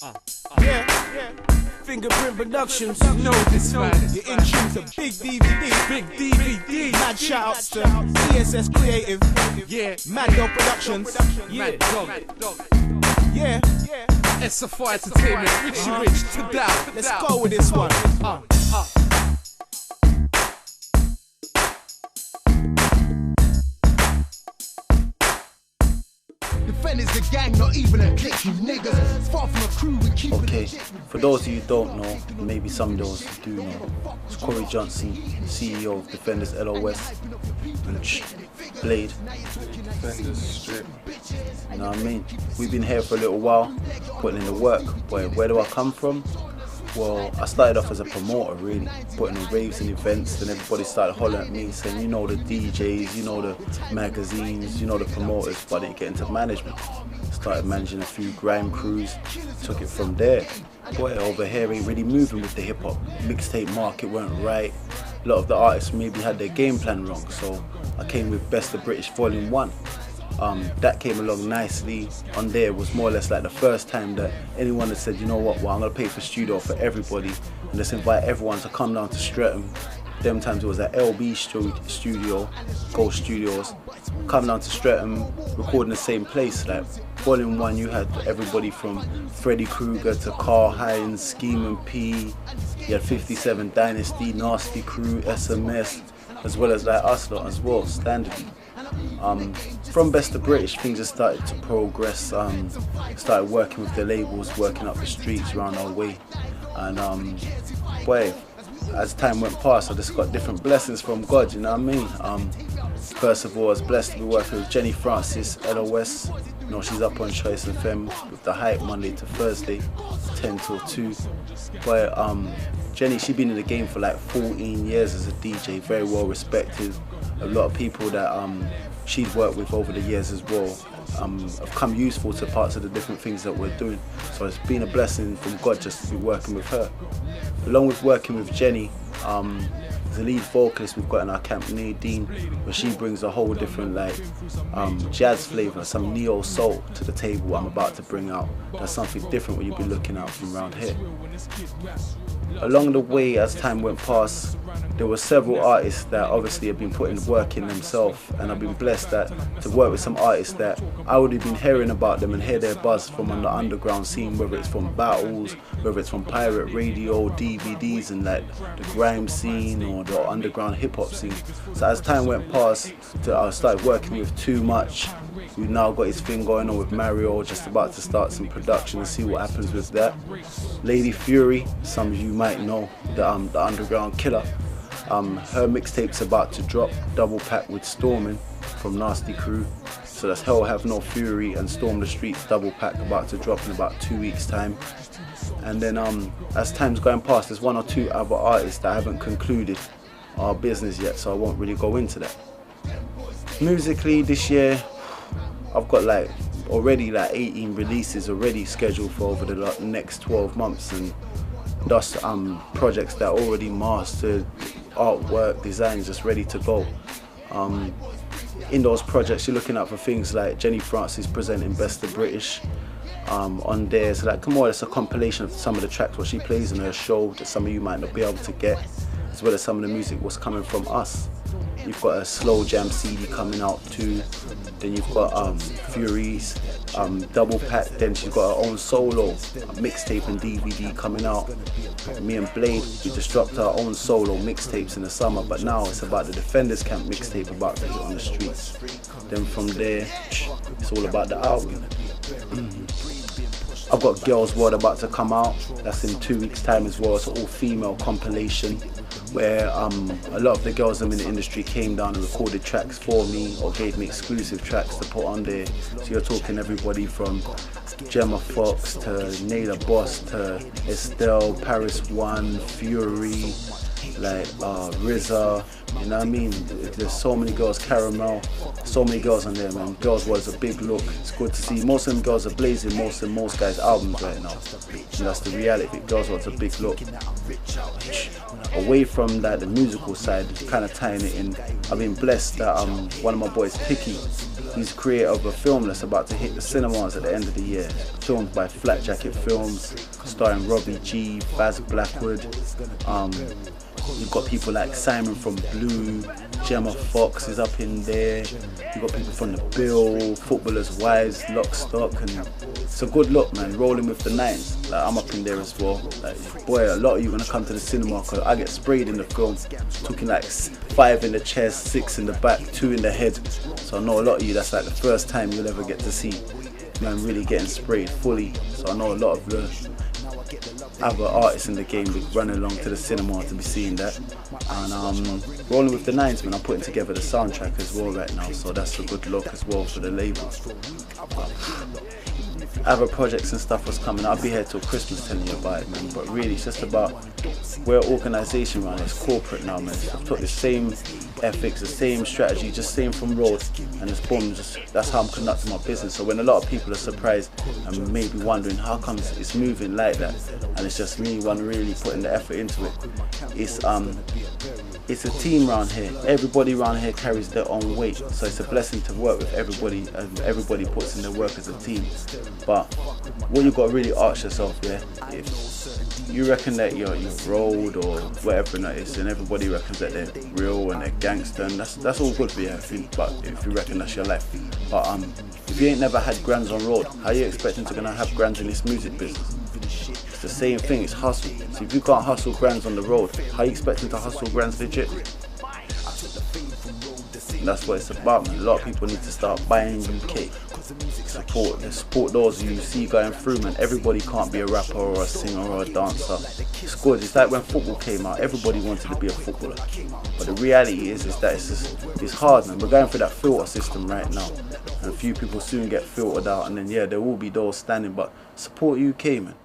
Yeah. Fingerprint Productions. You know this, man. You're in tune to Big DVD. Big DVD. Mad shoutouts to ESS Creative. Yeah. MadDog Productions. Mad Dog. Yeah. SFI Entertainment. Richie Rich to down. Let's go with this one. Defenders the gang, not even a clique, you niggas. Far from a crew, we keep Okay, for those of you who don't know, maybe some of those do know, it's Corey Johnson, CEO of Defenders LOS, and Blade. Defenders strip. You know what I mean? We've been here for a little while, putting in the work. But where do I come from? Well, I started off as a promoter, really, putting on raves and events, and everybody started hollering at me saying, you know the DJs, you know the magazines, you know the promoters, but I didn't get into management. Started managing a few grime crews, took it from there. Boy, over here ain't really moving with the hip hop. Mixtape market weren't right. A lot of the artists maybe had their game plan wrong, so I came with Best of British Volume 1. That came along nicely. On there was more or less like the first time that anyone had said, you know what, well, I'm going to pay for studio for everybody and let's invite everyone to come down to Streatham. Them times it was at LB Studio, Ghost Studios. Come down to Streatham, recording the same place. Like Volume 1, you had everybody from Freddy Krueger to Carl Hines, Scheme and P. You had 57 Dynasty, Nasty Crew, SMS, as well as like us lot as well, Standard. From Best of British, things have started to progress. Started working with the labels, working up the streets around our way, and boy, as time went past, I just got different blessings from God. You know what I mean? First of all, I was blessed to be working with Jenny Francis, LOS. You know, she's up on Choice FM with the hype Monday to Thursday, 10 till 2. But Jenny, she's been in the game for like 14 years as a DJ, very well respected. A lot of people that she's worked with over the years as well have come useful to parts of the different things that we're doing. So it's been a blessing from God just to be working with her. Along with working with Jenny, the lead vocalist we've got in our camp, Nadine, where she brings a whole different like jazz flavour, some neo soul to the table I'm about to bring out. That's something different when you'll be looking out from around here. Along the way, as time went past, there were several artists that obviously have been putting work in themselves, and I've been blessed to work with some artists that I would have been hearing about them and hear their buzz from on the underground scene, whether it's from battles, whether it's from pirate radio, DVDs and like the grime scene or the underground hip hop scene. So as time went past, I started working with Too Much. We've now got his thing going on with Mario, just about to start some production and see what happens with that. Lady Fury, some of you might know, the underground killer. Her mixtape's about to drop, double pack with Stormin' from Nasty Crew. So that's Hell Have No Fury and Storm the Streets double pack about to drop in about 2 weeks time. And then as time's going past, there's one or two other artists that haven't concluded our business yet, so I won't really go into that. Musically this year, I've got like already like 18 releases already scheduled for over the next 12 months, and thus projects that are already mastered, artwork, designs just ready to go. In those projects you're looking out for things like Jenny Francis presenting Best of British on there, so like come on, it's a compilation of some of the tracks what she plays in her show that some of you might not be able to get, as well as some of the music what's coming from us. You've got a slow jam CD coming out too. Then you've got Fury's double pack. Then she's got her own solo mixtape and DVD coming out. Me and Blade, we just dropped our own solo mixtapes in the summer, but now it's about the Defenders Camp mixtape about to hit on the streets. Then from there, it's all about the album. I've got Girls World about to come out. That's in 2 weeks time as well. It's an all-female compilation where a lot of the girls in the industry came down and recorded tracks for me or gave me exclusive tracks to put on there. So you're talking everybody from Gemma Fox to Naila Boss to Estelle, Paris One, Fury, like RZA, you know what I mean? There's so many girls, Caramel, so many girls on there, man. Girls was a big look. It's good to see. Most of them girls are blazing most guys' albums right now. And that's the reality. Girls was a big look. Away from that, the musical side, kind of tying it in, I've been blessed that one of my boys, Picky, He's creator of a film that's about to hit the cinemas at the end of the year. Filmed by Flat Jacket Films, starring Robbie G, Baz Blackwood. You've got people like Simon from Blue, Gemma Fox is up in there. You've got people from The Bill, Footballers' Wives, Lock, Stock, and it's a good look, man. Rolling with the nines. Like, I'm up in there as well. Like, boy, a lot of you gonna come to the cinema because I get sprayed in the film. Talking like 5 in the chest, 6 in the back, 2 in the head. So I know a lot of you, that's like the first time you'll ever get to see man really getting sprayed fully. So I know a lot of the other artists in the game be running along to the cinema to be seeing that. And rolling with the nines, man, I'm putting together the soundtrack as well right now, so that's a good look as well for the label. Other projects and stuff was coming. I'll be here till Christmas telling you about it, man. But really, it's just about we're an organisation, man. It's corporate now, man. I've took the same ethics, the same strategy, just same from road, and it's boom. That's how I'm conducting my business. So when a lot of people are surprised and maybe wondering how come it's moving like that, and it's just me one really putting the effort into it. It's a team around here. Everybody around here carries their own weight, so it's a blessing to work with everybody, and everybody puts in their work as a team. But what you got to really ask yourself, yeah, if you reckon that you're road or whatever it is, and everybody reckons that they're real and they're gangster, and that's all good for you, but if you reckon that's your life. But if you ain't never had grands on road, how you expecting to gonna have grands in this music business? It's the same thing, it's hustle. So if you can't hustle grands on the road, how you expecting to hustle grands legit? And that's what it's about, man. A lot of people need to start buying UK. Support those who you see going through, man. Everybody can't be a rapper or a singer or a dancer. It's good. It's like when football came out, everybody wanted to be a footballer. But the reality is that it's hard, man. We're going through that filter system right now. And a few people soon get filtered out, and then yeah, there will be those standing, but support UK, man.